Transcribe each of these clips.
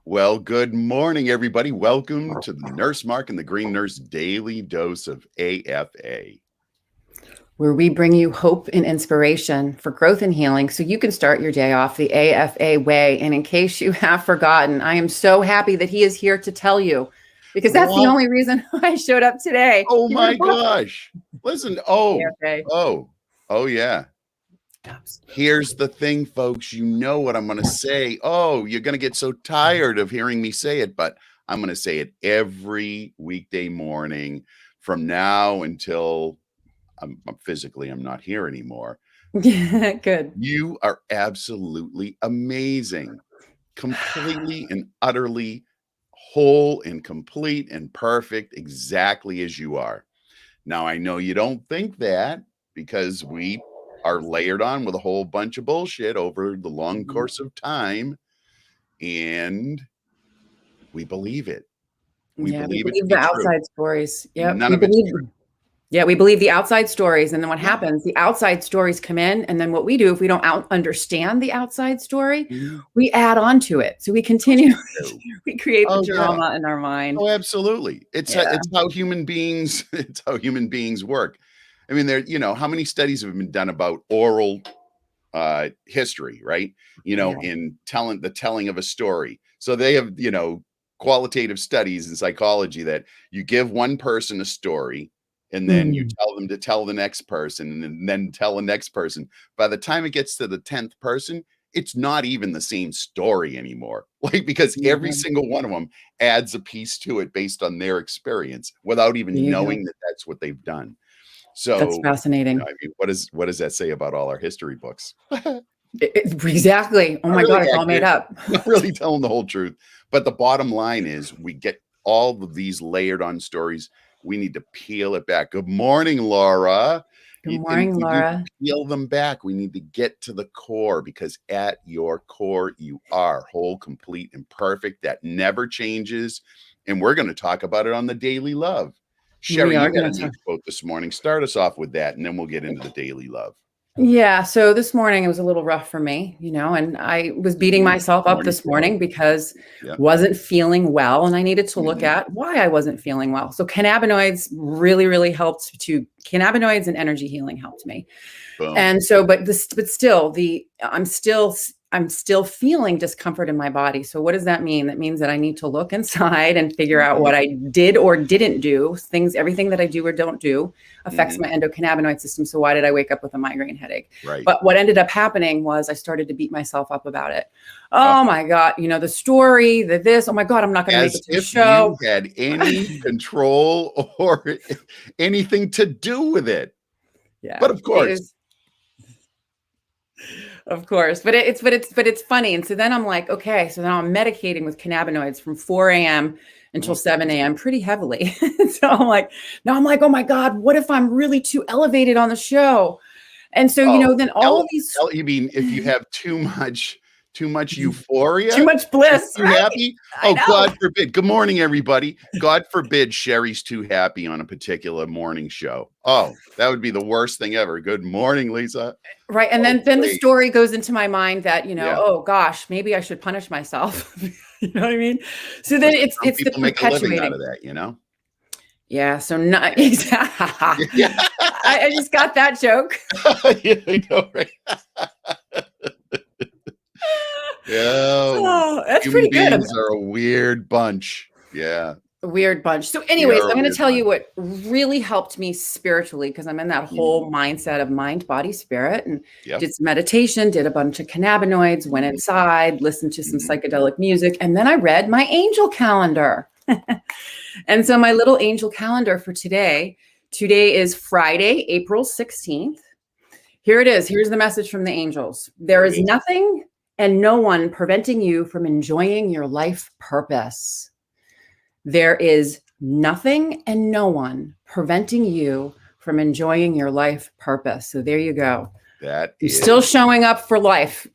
Well, good morning, everybody. Welcome to the Nurse Mark and the Green Nurse Daily Dose of AFA. Where we bring you hope and inspiration for growth and healing so you can start your day off the AFA way. And in case you have forgotten, I am so happy that he is here to tell you, because that's the What? only reason I showed up today. Oh my gosh. Listen. AFA. Oh, yeah. Here's the thing, folks. You know what I'm going to say. Oh, you're going to get so tired of hearing me say it, but I'm going to say it every weekday morning from now until I'm not here anymore. Good. You are absolutely amazing. Completely and utterly whole and complete and perfect, exactly as you are. Now, I know you don't think that because we are layered on with a whole bunch of bullshit over the long course of time, and we believe it. We believe it to believe be the true. outside stories. Yep. None We of it's believe. true. Yeah, we believe the outside stories. And then what Yeah. happens? The outside stories come in. And then what we do, if we don't understand the outside story, we add on to it. So we continue, we create the drama in our mind. Oh, absolutely. It's how human beings, it's how human beings work. I mean, how many studies have been done about oral history, right? In the telling of a story. So they have, qualitative studies in psychology that you give one person a story and then you tell them to tell the next person and then tell the next person. By the time it gets to the 10th person, it's not even the same story anymore. Like, because every single one of them adds a piece to it based on their experience without even knowing that that's what they've done. So that's fascinating. I mean, what does that say about all our history books? Exactly. Oh my God, it's all made up. Not really telling the whole truth. But the bottom line is we get all of these layered on stories. We need to peel it back. Good morning, Laura. Good morning, Laura. Need to peel them back. We need to get to the core, because at your core, you are whole, complete, and perfect. That never changes. And we're going to talk about it on the Daily Love. Sherry, you had a nice quote this morning. Start us off with that, and then we'll get into the Daily Love. Yeah. So this morning it was a little rough for me, and I was beating myself up this morning because wasn't feeling well, and I needed to look at why I wasn't feeling well. So cannabinoids really, really helped cannabinoids and energy healing helped me. Boom. And so, but still I'm still feeling discomfort in my body. So what does that mean? That means that I need to look inside and figure out what I did or didn't do. Everything that I do or don't do affects my endocannabinoid system. So why did I wake up with a migraine headache? Right. But what ended up happening was I started to beat myself up about it. Oh my God, the story, this, oh my God, I'm not going to make it to the show. You had any control or anything to do with it. Yeah. But of course. Of course, but it's funny. And so then I'm like, okay, so now I'm medicating with cannabinoids from 4 a.m. until 7 a.m. pretty heavily. So I'm like, oh my God, what if I'm really too elevated on the show? And so, then all these, you mean if you have too much euphoria, too much bliss, too happy? Oh, God forbid. Good morning, everybody. God forbid Sherry's too happy on a particular morning show. Oh, that would be the worst thing ever. Good morning, Lisa. Right. And then the story goes into my mind that, oh gosh, maybe I should punish myself. You know what I mean? So then it's the perpetuating out of that, Yeah. So not exactly. I just got that joke. Yeah, I know, right? That's pretty good. Humans are a weird bunch. Yeah. A weird bunch. So anyways, I'm going to tell you what really helped me spiritually, because I'm in that whole mindset of mind, body, spirit, and did some meditation, did a bunch of cannabinoids, went inside, listened to some psychedelic music, and then I read my angel calendar. And so my little angel calendar for today is Friday, April 16th. Here it is. Here's the message from the angels. There is nothing and no one preventing you from enjoying your life purpose. There is nothing and no one preventing you from enjoying your life purpose. So there you go. You're still showing up for life.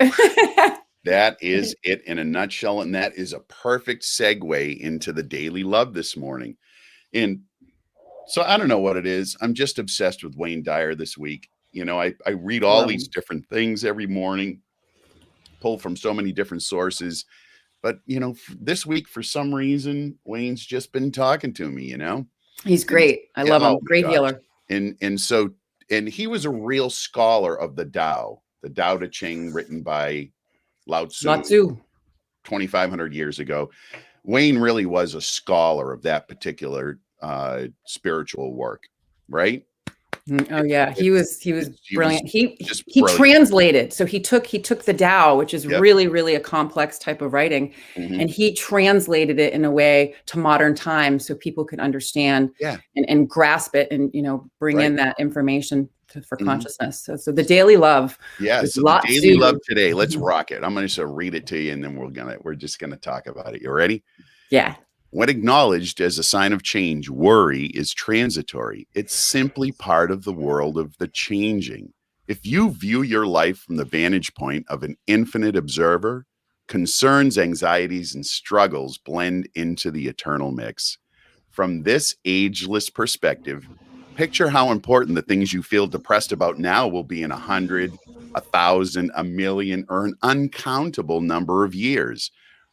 That is it in a nutshell. And that is a perfect segue into the Daily Love this morning. And so I don't know what it is. I'm just obsessed with Wayne Dyer this week. I read all these different things every morning, pull from so many different sources. But, this week, for some reason, Wayne's just been talking to me, He's great. I love him. Great healer. And he was a real scholar of the Tao Te Ching, written by Lao Tzu 2,500 years ago. Wayne really was a scholar of that particular spiritual work, right? Oh yeah, he was brilliant. He translated. So he took the Tao, which is really a complex type of writing, and he translated it in a way to modern times so people could understand and grasp it, and bring in that information for consciousness. So the daily love. Yeah, so the daily love today. Let's rock it. I'm going to read it to you, and then we're just going to talk about it. You ready? Yeah. When acknowledged as a sign of change, worry is transitory. It's simply part of the world of the changing. If you view your life from the vantage point of an infinite observer, concerns, anxieties, and struggles blend into the eternal mix. From this ageless perspective, picture how important the things you feel depressed about now will be in 100, 1,000, 1,000,000, or an uncountable number of years.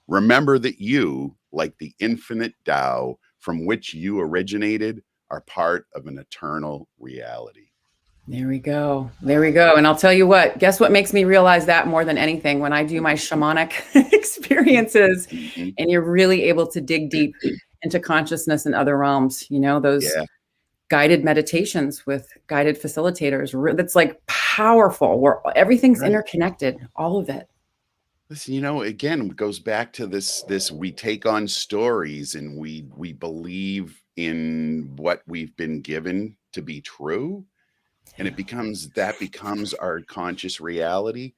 Remember that you, like the infinite Tao from which you originated, are part of an eternal reality. There we go. And I'll tell you what, guess what makes me realize that more than anything? When I do my shamanic experiences, and you're really able to dig deep into consciousness and other realms, those guided meditations with guided facilitators, that's like powerful, where everything's interconnected, all of it. Listen, again, it goes back to this we take on stories, and we believe in what we've been given to be true, and it becomes our conscious reality.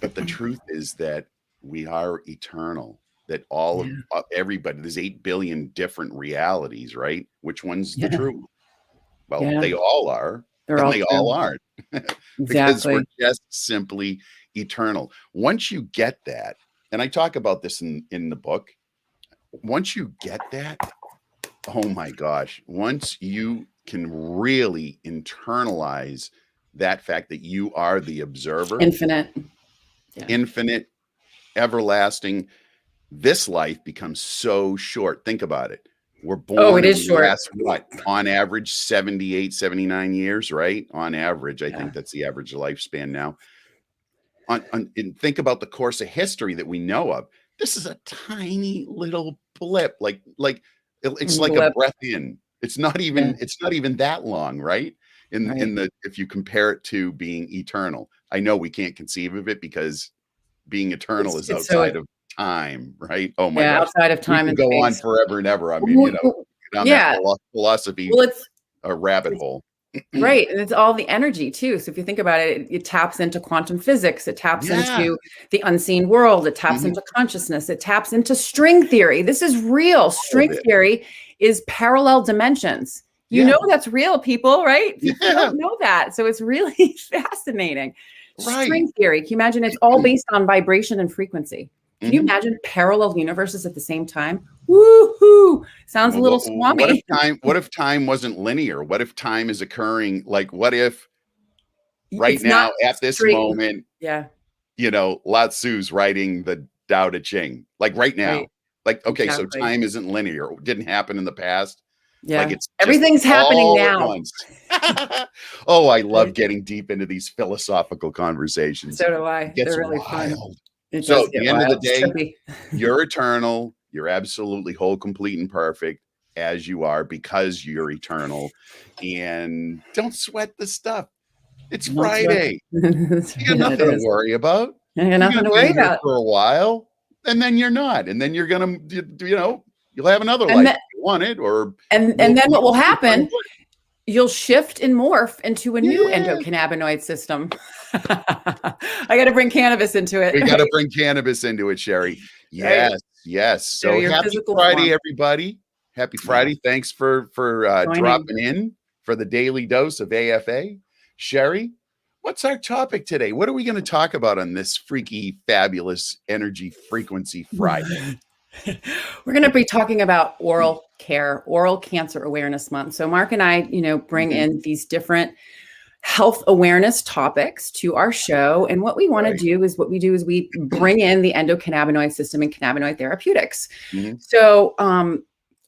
But the truth is that we are eternal, that all of everybody, there's 8 billion different realities, right? Which one's the truth? Well, they all are. They all aren't. Because we're just simply eternal. Once you get that, and I talk about this in the book, once you get that, oh my gosh, once you can really internalize that fact that you are the observer, infinite, everlasting, this life becomes so short. Think about it. We're born, it is short. What, on average, 78, 79 years, right? On average, I think that's the average lifespan now. And think about the course of history that we know of. This is a tiny little blip, like it's like a breath in. It's not even that long, right? If you compare it to being eternal. I know we can't conceive of it because being eternal is outside of time, right? Oh my gosh. Outside of time, and go on forever and ever. I mean, on that philosophy, it's a rabbit hole. Right. And it's all the energy too. So if you think about it, it taps into quantum physics. It taps into the unseen world. It taps into consciousness. It taps into string theory. This is real. String theory is parallel dimensions. You know that's real, people, right? People don't know that. So it's really fascinating. Right. String theory. Can you imagine? It's all based on vibration and frequency. Can you imagine parallel universes at the same time? Woohoo! Sounds a little swami. What if time wasn't linear? What if time is occurring? Like, what if right now at this moment, Lao Tzu's writing the Tao Te Ching, like right now, like, okay, so time isn't linear. It didn't happen in the past. Yeah, like it's everything's happening now. Oh, I love getting deep into these philosophical conversations. So do I. They're really fun. So at the end of the day, you're eternal. You're absolutely whole, complete, and perfect as you are, because you're eternal. And don't sweat the stuff. It's Friday. You got nothing to worry about. You're nothing to worry about for a while, and then you're not. And then you're gonna, you'll have another life if you want it. And then what will happen? You'll shift and morph into a new endocannabinoid system. I got to bring cannabis into it. We got to bring cannabis into it, Sherry. Yes, right? Yes. So happy Friday, everybody. Happy Friday. Thanks for dropping in for the daily dose of AFA. Sherry, what's our topic today? What are we going to talk about on this freaky, fabulous energy frequency Friday? We're going to be talking about oral care, Oral Cancer Awareness Month. So Mark and I, bring in these different health awareness topics to our show. And what we want to do is we bring in the endocannabinoid system and cannabinoid therapeutics. So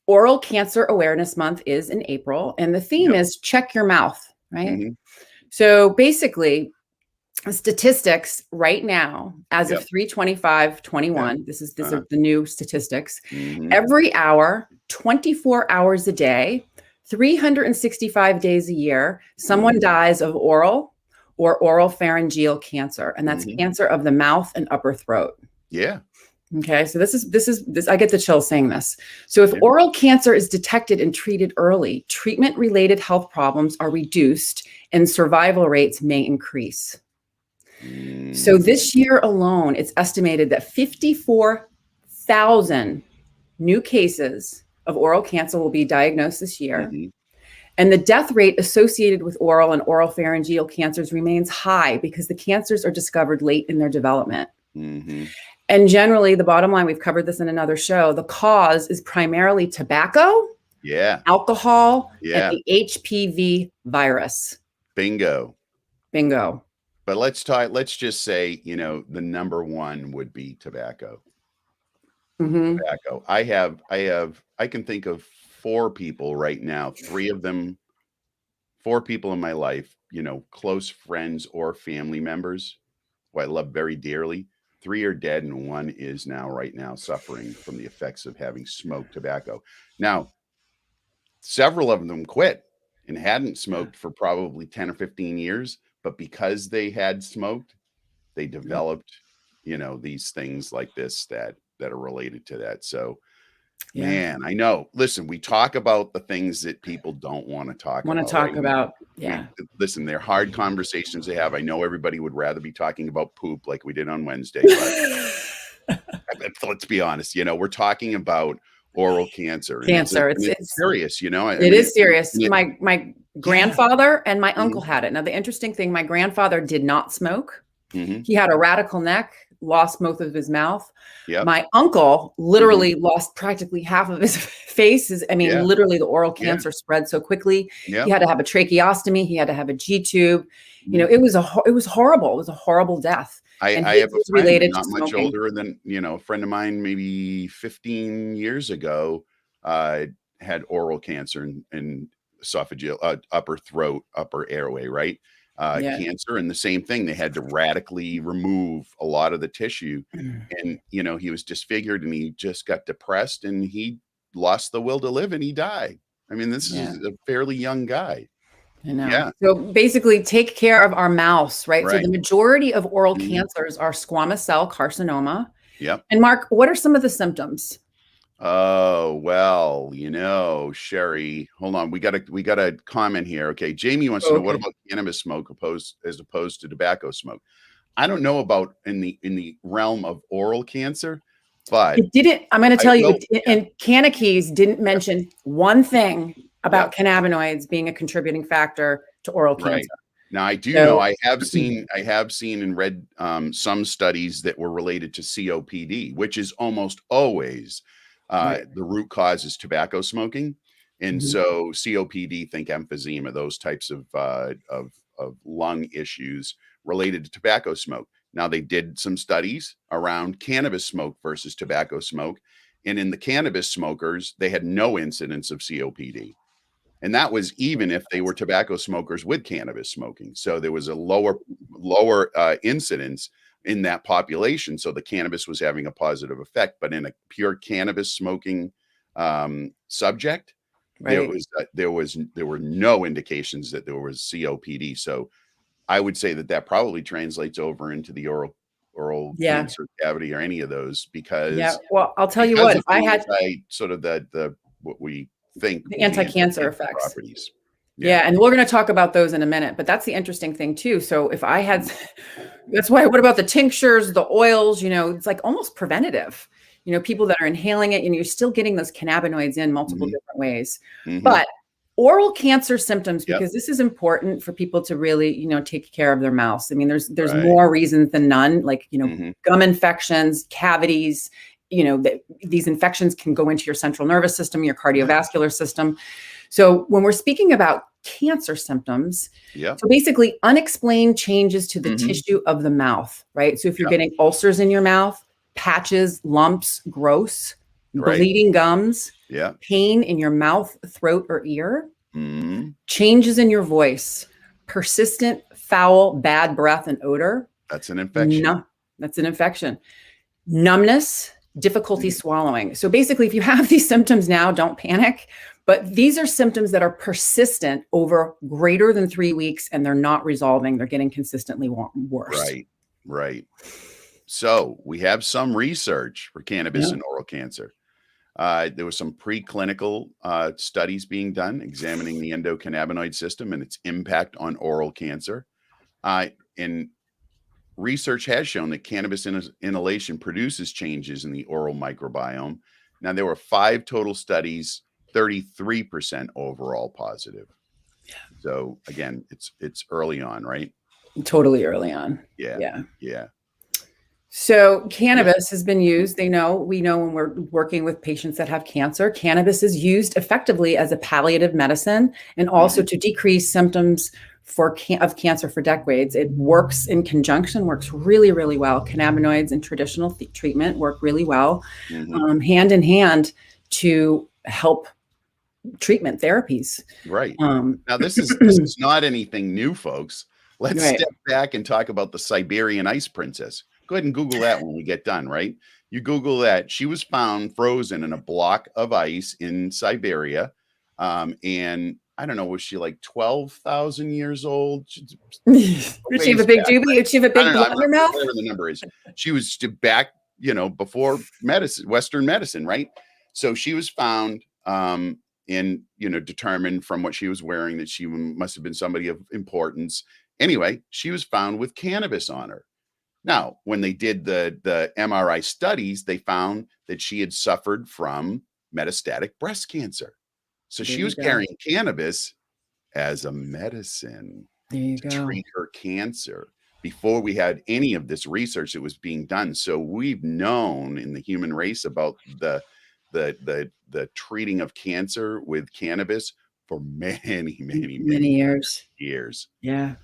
Oral Cancer Awareness Month is in April, and the theme is check your mouth, right? So basically, statistics right now, as of 3/25/21, this is the new statistics. Every hour, 24 hours a day, 365 days a year, someone dies of oral or oropharyngeal cancer, and that's cancer of the mouth and upper throat. Okay, so this is I get the chills saying this. So if oral cancer is detected and treated early, treatment-related health problems are reduced and survival rates may increase. So this year alone, it's estimated that 54,000 new cases of oral cancer will be diagnosed this year. And the death rate associated with oral and oropharyngeal cancers remains high because the cancers are discovered late in their development. And generally, the bottom line, we've covered this in another show, the cause is primarily tobacco, alcohol, and the HPV virus. Bingo. But let's just say, the number one would be tobacco. Tobacco. I can think of 4 people right now, 4 people in my life, close friends or family members who I love very dearly. 3 are dead and 1 is right now suffering from the effects of having smoked tobacco. Now, several of them quit and hadn't smoked for probably 10 or 15 years, but because they had smoked, they developed, these things like this that are related to that. So, man, I know. Listen, we talk about the things that people don't want to talk about. Listen, they're hard conversations to have. I know everybody would rather be talking about poop like we did on Wednesday. But let's be honest. We're talking about oral cancer. It's serious. It is serious. My grandfather and my uncle had it. Now, the interesting thing, my grandfather did not smoke. He had a radical neck, lost most of his mouth. My uncle literally lost practically half of his face. Literally the oral cancer spread so quickly. He had to have a tracheostomy. He had to have a G-tube. It was horrible. It was a horrible death. I have a friend not much older than, a friend of mine, maybe 15 years ago, had oral cancer and esophageal, upper throat, upper airway, right? Cancer. And the same thing, they had to radically remove a lot of the tissue. And, he was disfigured and he just got depressed and he lost the will to live and he died. This is a fairly young guy. I know. So basically take care of our mouths, right? So the majority of oral cancers are squamous cell carcinoma. And Mark, what are some of the symptoms? Oh, well, Sherry, hold on. We got a comment here. Okay. Jamie wants to know, what about cannabis smoke as opposed to tobacco smoke? I don't know about in the realm of oral cancer, but it didn't, I'm going to tell you, and Cannabis didn't mention one thing about cannabinoids being a contributing factor to oral cancer. Now, I do know, I have seen and read some studies that were related to COPD, which is almost always the root cause is tobacco smoking. And so COPD, think emphysema, those types of lung issues related to tobacco smoke. Now, they did some studies around cannabis smoke versus tobacco smoke. And in the cannabis smokers, they had no incidence of COPD. And that was even if they were tobacco smokers with cannabis smoking. So there was a lower incidence in that population. So the cannabis was having a positive effect. But in a pure cannabis smoking subject, there were no indications that there was COPD. So I would say that probably translates over into the oral cancer cavity or any of those, because well, I'll tell you what, if I had sort of what we think the anti-cancer effects. Properties. And we're going to talk about those in a minute, but that's the interesting thing too. So if I had, that's why, what about the tinctures, the oils, it's like almost preventative, people that are inhaling it and you're still getting those cannabinoids in multiple different ways. But oral cancer symptoms, because this is important for people to really, take care of their mouths. There's more reasons than none, like, gum infections, cavities, these infections can go into your central nervous system, your cardiovascular system. So when we're speaking about cancer symptoms, so basically unexplained changes to the tissue of the mouth, right? So if you're getting ulcers in your mouth, patches, lumps, growths, bleeding gums, pain in your mouth, throat, or ear, changes in your voice, persistent foul, bad breath and odor. That's an infection. No, that's an infection. Numbness, difficulty swallowing. So basically, if you have these symptoms now, don't panic. But these are symptoms that are persistent over greater than 3 weeks, and they're not resolving. They're getting consistently worse. Right. So we have some research for cannabis and oral cancer. There was some preclinical studies being done examining the endocannabinoid system and its impact on oral cancer. And research has shown that cannabis inhalation produces changes in the oral microbiome. Now, there were 5 total studies, 33% overall positive. So again, it's early on, right? Totally early on. Yeah. So cannabis has been used. We know when we're working with patients that have cancer, cannabis is used effectively as a palliative medicine and also to decrease symptoms of cancer for decades. It works in conjunction, works really, really well. Cannabinoids and traditional treatment work really well, hand in hand to help treatment therapies. Right. Now, this is not anything new, folks. Let's step back and talk about the Siberian ice princess. Go ahead and Google that when we get done, right? You Google that. She was found frozen in a block of ice in Siberia. And I don't know, was she like 12,000 years old? Does she have a big doobie? Does she have a big blood in her mouth? Whatever the number is. She was back, before medicine, Western medicine, right? So she was found and, determined from what she was wearing that she must have been somebody of importance. Anyway, she was found with cannabis on her. Now, when they did the MRI studies, they found that she had suffered from metastatic breast cancer. So she was carrying cannabis as a medicine to treat her cancer before we had any of this research that was being done. So we've known in the human race about the treating of cancer with cannabis for many years. Yeah.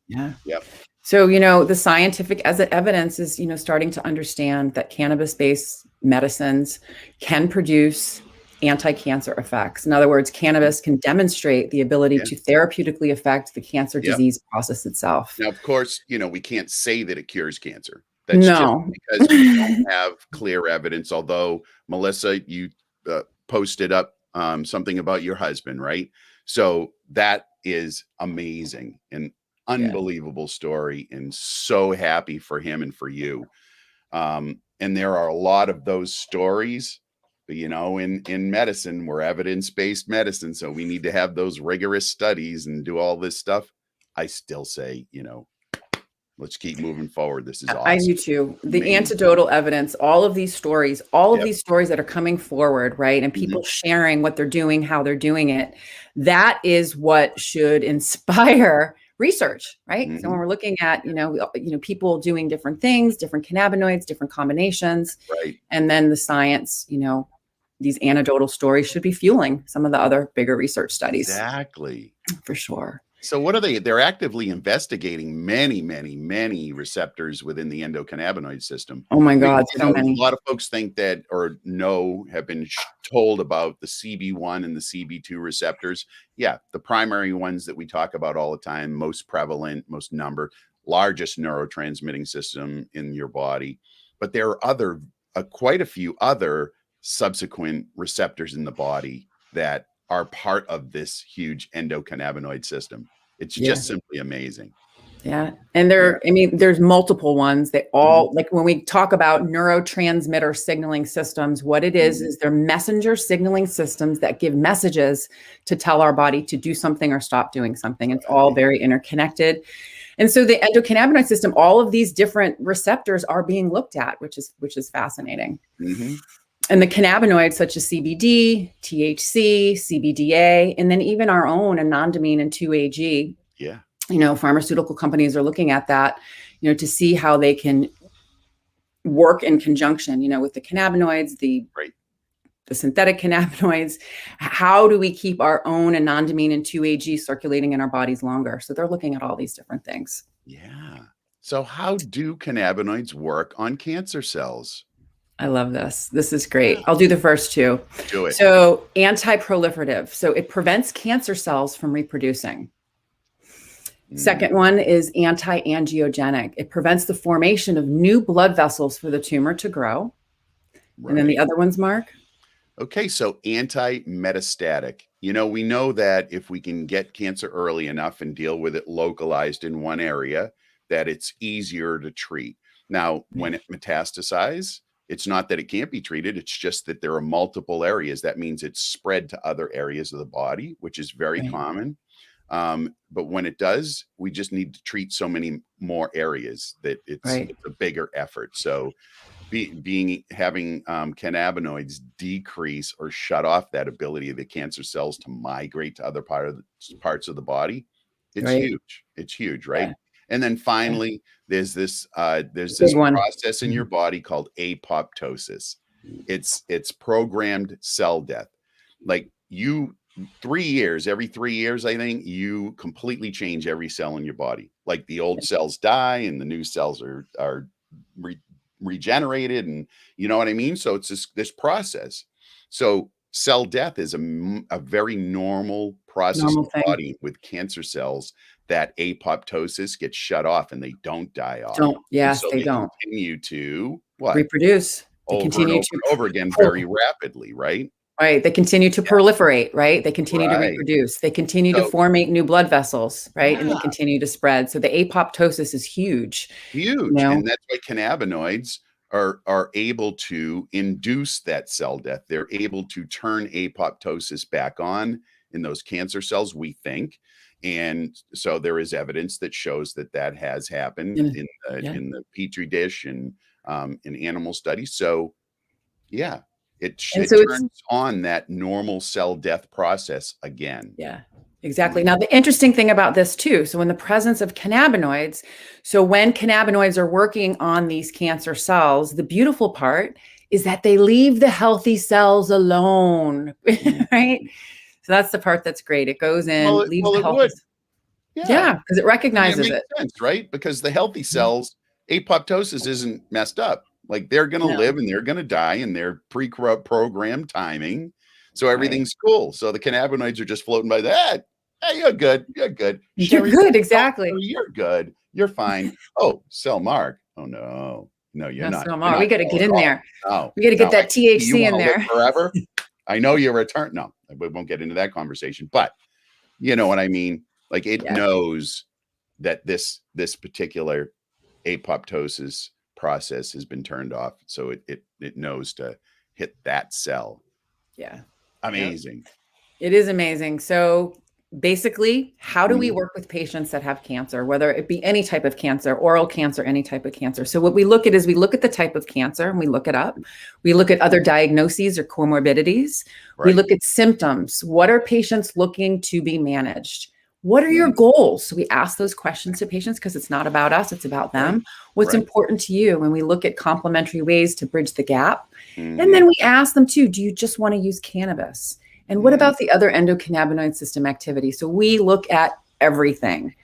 Yep. So, the scientific evidence is, starting to understand that cannabis-based medicines can produce anti-cancer effects. In other words, cannabis can demonstrate the ability to therapeutically affect the cancer disease process itself. Now, of course, we can't say that it cures cancer. That's just because we don't have clear evidence. Although, Melissa, you posted up something about your husband, right? So that is amazing and unbelievable story, and so happy for him and for you. And there are a lot of those stories, but in medicine, we're evidence-based medicine, so we need to have those rigorous studies and do all this stuff. I still say, let's keep moving forward. This is awesome. I do too. The anecdotal evidence, all of these stories that are coming forward, right? And people sharing what they're doing, how they're doing it. That is what should inspire research, right? So when we're looking at, people doing different things, different cannabinoids, different combinations, right? And then the science, these anecdotal stories should be fueling some of the other bigger research studies. Exactly. For sure. So what are they? They're actively investigating many receptors within the endocannabinoid system. Oh my God, so many. A lot of folks think that or have been told about the CB1 and the CB2 receptors. Yeah, the primary ones that we talk about all the time, most prevalent, most largest neurotransmitting system in your body. But there are quite a few other subsequent receptors in the body that are part of this huge endocannabinoid system. It's just simply amazing. Yeah. And there's multiple ones. They all, like when we talk about neurotransmitter signaling systems, what it is they're messenger signaling systems that give messages to tell our body to do something or stop doing something. It's all very interconnected. And so the endocannabinoid system, all of these different receptors are being looked at, which is fascinating. And the cannabinoids such as CBD, THC, CBDA, and then even our own anandamide and 2-AG. Yeah. Pharmaceutical companies are looking at that, to see how they can work in conjunction, with the cannabinoids, the the synthetic cannabinoids. How do we keep our own and non-dominant 2-AG circulating in our bodies longer? So they're looking at all these different things. Yeah. So how do cannabinoids work on cancer cells? I love this. This is great. I'll do the first two. Do it. So anti-proliferative. So it prevents cancer cells from reproducing. Second one is antiangiogenic. It prevents the formation of new blood vessels for the tumor to grow. Right. And then the other ones, Mark? Okay, so anti-metastatic. We know that if we can get cancer early enough and deal with it localized in one area, that it's easier to treat. Now, when it metastasizes, it's not that it can't be treated. It's just that there are multiple areas. That means it's spread to other areas of the body, which is very common. But when it does, we just need to treat so many more areas that it's a bigger effort. So having cannabinoids decrease or shut off that ability of the cancer cells to migrate to other parts of the body, it's huge. It's huge, right? Yeah. And then finally, there's this process in your body called apoptosis. It's programmed cell death. Like every 3 years, I think you completely change every cell in your body. Like the old cells die and the new cells are regenerated, and you know what I mean? So it's this process. So cell death is a very normal process in the body with cancer cells. That apoptosis gets shut off and they don't die off. They don't continue to reproduce. They continue to over again very rapidly, right? Right. They continue to proliferate, right? They continue to reproduce. They continue to formate new blood vessels, right? And they continue to spread. So the apoptosis is huge. Huge. And that's why cannabinoids are able to induce that cell death. They're able to turn apoptosis back on in those cancer cells, we think. And so there is evidence that shows that has happened in the petri dish and in animal studies. So yeah, it turns on that normal cell death process again. Yeah, exactly. Now, the interesting thing about this too, so in the presence of cannabinoids, so when cannabinoids are working on these cancer cells, the beautiful part is that they leave the healthy cells alone, right? So that's the part that's great. It goes in, leaves the healthy. Yeah, because it recognizes it. Makes sense, right? Because the healthy cells, apoptosis isn't messed up. Like they're going to live and they're going to die in their pre-programmed timing. So everything's cool. So the cannabinoids are just floating by that. Hey, you're good. You're good. You're good. Exactly. You're good. You're fine. Oh, cell Mark. Oh, no. No, you're not. We got to get in there. We got to get that THC in there. Forever. I know you're returned. No, we won't get into that conversation. But you know what I mean? Like it knows that this particular apoptosis process has been turned off. So it knows to hit that cell. Yeah. Amazing. It is amazing. So basically, how do we work with patients that have cancer, whether it be any type of cancer, oral cancer, any type of cancer? So what we look at is we look at the type of cancer and we look it up. We look at other diagnoses or comorbidities. We look at symptoms. What are patients looking to be managed? What are your goals? So we ask those questions to patients because it's not about us, it's about them. What's important to you? And we look at complementary ways to bridge the gap. And then we ask them too, do you just want to use cannabis? And what about the other endocannabinoid system activity? So we look at everything.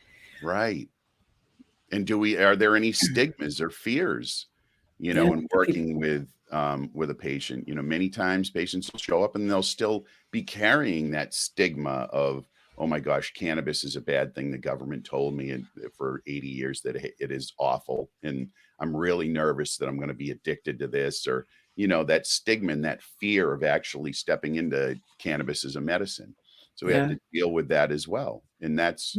Right. And are there any stigmas or fears, in working with a patient? Many times patients will show up and they'll still be carrying that stigma of, oh my gosh, cannabis is a bad thing. The government told me for 80 years that it is awful. And I'm really nervous that I'm going to be addicted to this, or, that stigma and that fear of actually stepping into cannabis as a medicine. So we have to deal with that as well. And that's,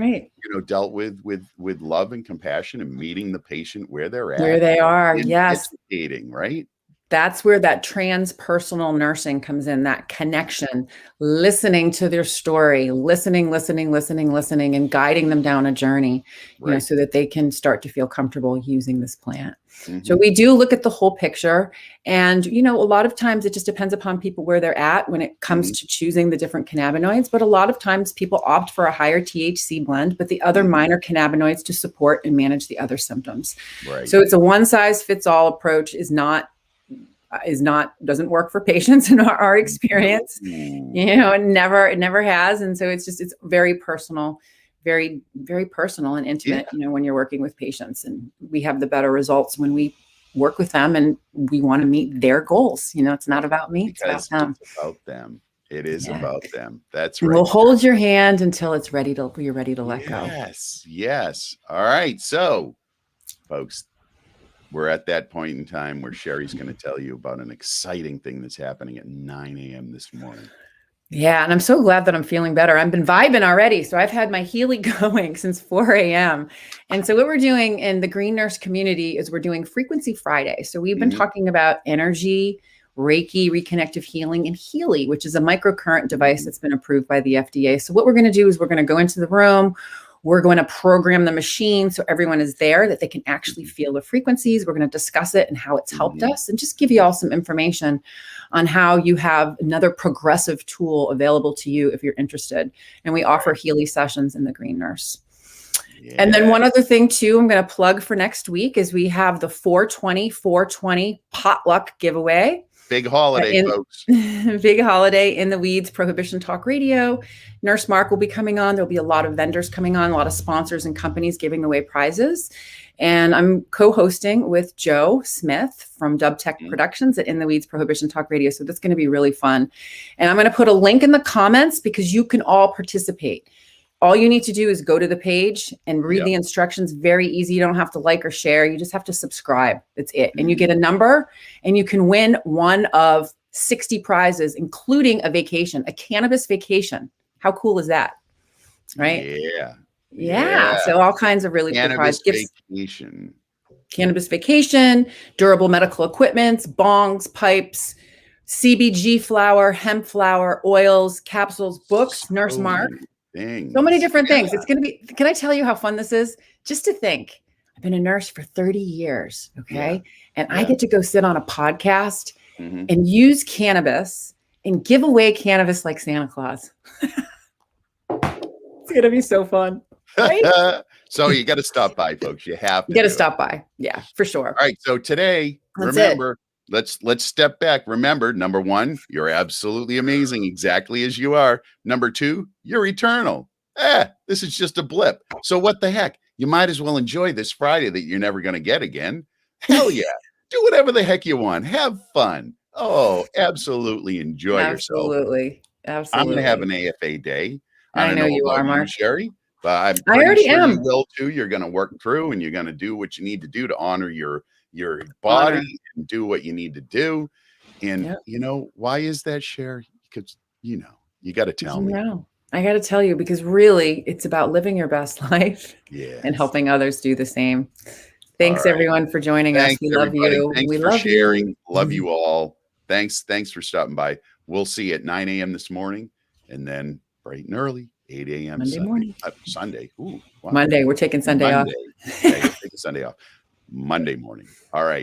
dealt with love and compassion and meeting the patient where they're at. Where they are. Yes. Educating, right? That's where that transpersonal nursing comes in, that connection, listening to their story, listening, and guiding them down a journey, so that they can start to feel comfortable using this plant. So we do look at the whole picture. And, a lot of times it just depends upon people where they're at when it comes to choosing the different cannabinoids. But a lot of times people opt for a higher THC blend, but the other minor cannabinoids to support and manage the other symptoms. So it's a one size fits all approach is not doesn't work for patients in our experience. It never has. And so it's very personal, very, very personal and intimate, when you're working with patients, and we have the better results when we work with them and we want to meet their goals. It's not about me, it's about them. It's about them. It is about them. That's right. We'll hold your hand until you're ready to let go. Yes. All right. So, folks, we're at that point in time where Sherry's going to tell you about an exciting thing that's happening at 9 a.m. this morning. Yeah. And I'm so glad that I'm feeling better. I've been vibing already. So I've had my Healy going since 4 a.m. And so what we're doing in the Green Nurse community is we're doing Frequency Friday. So we've been talking about energy, Reiki, reconnective healing, and Healy, which is a microcurrent device that's been approved by the FDA. So what we're going to do is we're going to go into the room. We're going to program the machine so everyone is there, that they can actually feel the frequencies. We're going to discuss it and how it's helped us, and just give you all some information on how you have another progressive tool available to you if you're interested. And we offer Healy sessions in the Green Nurse. And then one other thing too, I'm going to plug for next week is we have the 420 potluck giveaway. Big holiday, folks. Big holiday in the Weeds Prohibition Talk Radio. Nurse Mark will be coming on. There'll be a lot of vendors coming on, a lot of sponsors and companies giving away prizes. And I'm co-hosting with Joe Smith from Dub Tech Productions at In the Weeds Prohibition Talk Radio. So that's going to be really fun. And I'm going to put a link in the comments because you can all participate. All you need to do is go to the page and read the instructions. Very easy. You don't have to like or share. You just have to subscribe. That's it. And you get a number and you can win one of 60 prizes, including a vacation, a cannabis vacation. How cool is that? Right? Yeah. So all kinds of really cool prizes. Cannabis vacation, durable medical equipment, bongs, pipes, CBG flower, hemp flower, oils, capsules, books, Nurse Mark. So many different things. It's going to be, can I tell you how fun this is? Just to think, I've been a nurse for 30 years. Okay. And I get to go sit on a podcast and use cannabis and give away cannabis like Santa Claus. It's going to be so fun. Right? So you got to stop by, folks. You have to. You got to stop by. Yeah, for sure. All right. So today, remember, let's step back. Remember, number one, you're absolutely amazing, exactly as you are. Number two, you're eternal. This is just a blip. So what the heck? You might as well enjoy this Friday that you're never going to get again. Hell yeah. Do whatever the heck you want. Have fun. Oh, absolutely enjoy yourself. Absolutely. I'm going to have an AFA day. I know you are, Mark. Sherry. But I already am. You will too. You're going to work through and you're going to do what you need to do to honor your body and do what you need to do. And you know, why is that, Sherry? Because, you got to tell me. I got to tell you, because really it's about living your best life and helping others do the same. Thanks everyone for joining us. We love you. Thanks for sharing. Love you all. Thanks for stopping by. We'll see you at 9 a.m. this morning and then bright and early, 8 a.m. Monday morning. Sunday. Ooh, wow. Monday. We're taking Sunday off. Taking Sunday off. Monday morning. All right.